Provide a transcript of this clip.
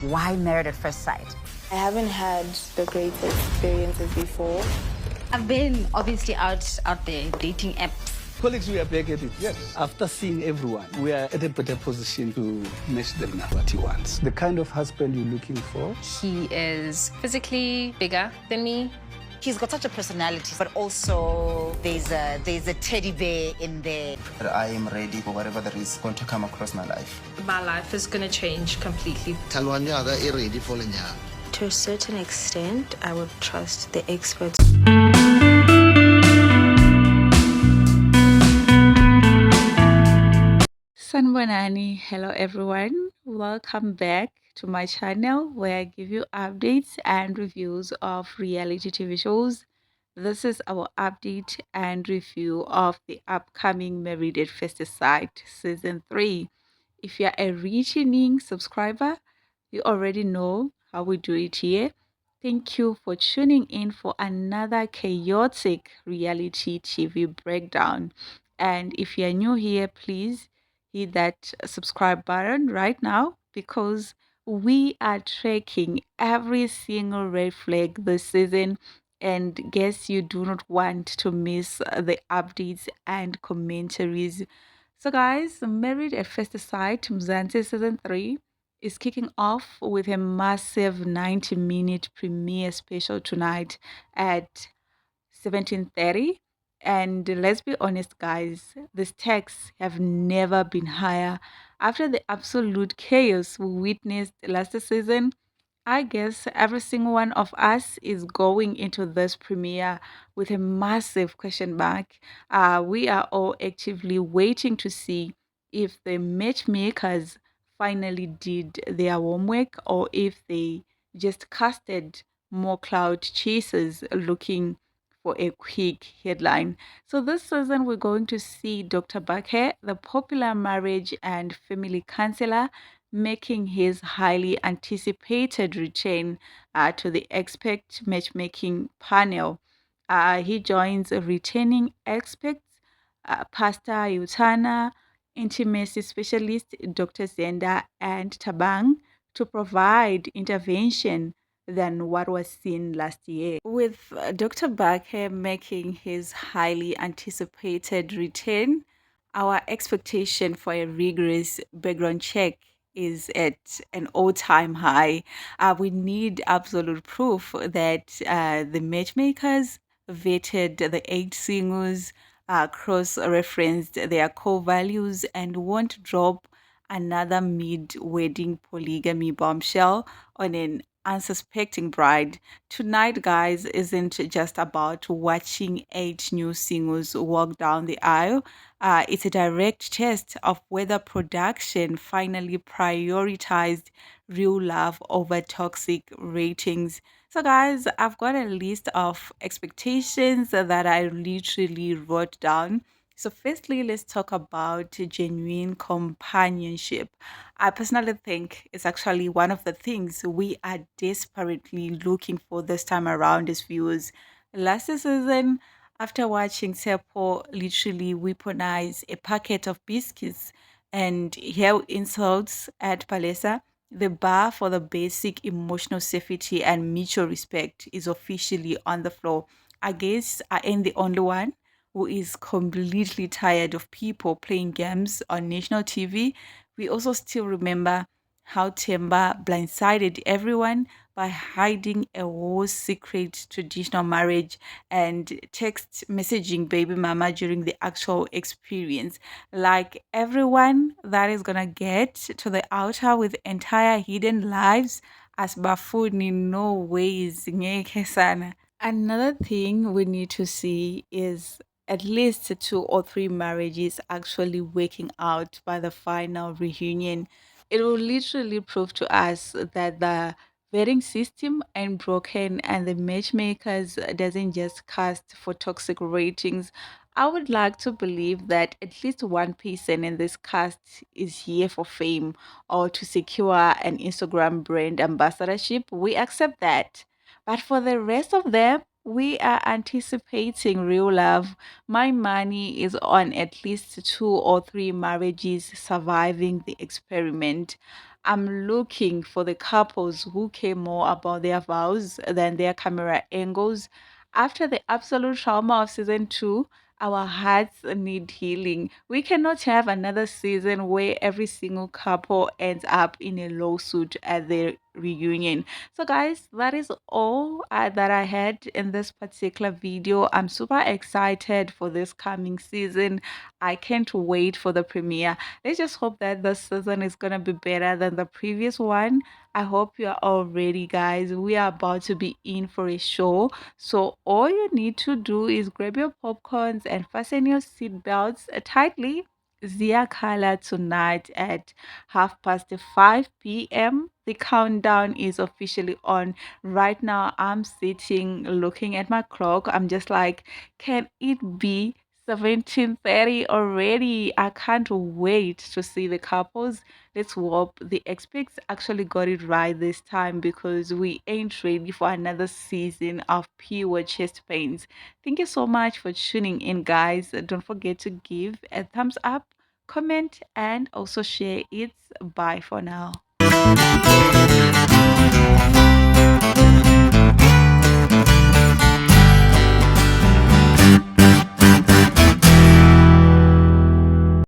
Why Married at First Sight? I haven't had the great experiences before. I've been obviously out there dating apps. Colleagues, we are back at it. Yes. After seeing everyone, we are at a better position to match them now what he wants. The kind of husband you're looking for. He is physically bigger than me. He's got such a personality, but also there's a teddy bear in there. I am ready for whatever that is going to come across my life. My life is going to change completely. Talwanyaka is ready for lenyaka. To a certain extent, I would trust the experts. Sanbonani, hello everyone. Welcome back to my channel where I give you updates and reviews of reality TV shows. This is our update and review of the upcoming Married at First Sight Season 3. If you're a returning subscriber, you already know how we do it here. Thank you for tuning in for another chaotic reality TV breakdown. And if you're new here, please hit that subscribe button right now because we are tracking every single red flag this season, and guess you do not want to miss the updates and commentaries. So guys, Married at First Sight Mzansi Season 3 is kicking off with a massive 90-minute premiere special tonight at 17:30. And let's be honest, guys, the stakes have never been higher. After the absolute chaos we witnessed last season, I guess every single one of us is going into this premiere with a massive question mark. We are all actively waiting to see if the matchmakers finally did their homework or if they just casted more cloud chasers looking for a quick headline. So this season we're going to see Dr. Bakhe, the popular marriage and family counselor, making his highly anticipated return to the expert matchmaking panel. He joins returning experts, Pastor Yutana, intimacy specialist Dr. Zenda, and Tabang to provide intervention than what was seen last year. With Dr. Bakhe making his highly anticipated return, our expectation for a rigorous background check is at an all-time high. We need absolute proof that the matchmakers vetted the 8 singles, cross-referenced their core values, and won't drop another mid-wedding polygamy bombshell on an unsuspecting bride. Tonight, guys, isn't just about watching 8 new singles walk down the aisle. It's a direct test of whether production finally prioritized real love over toxic ratings. So, guys, I've got a list of expectations that I literally wrote down. So, firstly, let's talk about genuine companionship. I personally think it's actually one of the things we are desperately looking for this time around as viewers. Last season, after watching Sepo literally weaponize a packet of biscuits and hear insults at Palesa, the bar for the basic emotional safety and mutual respect is officially on the floor. I guess I ain't the only one who is completely tired of people playing games on national TV. We also still remember how Temba blindsided everyone by hiding a whole secret traditional marriage and text messaging baby mama during the actual experience. Like everyone that is gonna get to the altar with entire hidden lives as bafuni no ways ngeke sana. Another thing we need to see is at least 2 or 3 marriages actually working out by the final reunion. It will literally prove to us that the vetting system ain't broken and the matchmakers doesn't just cast for toxic ratings. I would like to believe that at least one person in this cast is here for fame or to secure an Instagram brand ambassadorship. We accept that. But for the rest of them, we are anticipating real love. My money is on at least 2 or 3 marriages surviving the experiment. I'm looking for the couples who care more about their vows than their camera angles. After the absolute trauma of season 2, our hearts need healing. We cannot have another season where every single couple ends up in a lawsuit at their reunion. So, guys, that is all that I had in this particular video. I'm super excited for this coming season. I can't wait for the premiere. Let's just hope that this season is gonna be better than the previous one. I hope you are all ready, guys. We are about to be in for a show. So all you need to do is grab your popcorns and fasten your seatbelts tightly. Zia Kala tonight at 5:30 p.m. The countdown is officially on. Right now, I'm sitting looking at my clock. I'm just like, can it be 17:30 already? I can't wait to see the couples. Let's hope the experts actually got it right this time because we ain't ready for another season of pure chest pains. Thank you so much for tuning in, guys. Don't forget to give a thumbs up, comment, and also share it. Bye for now.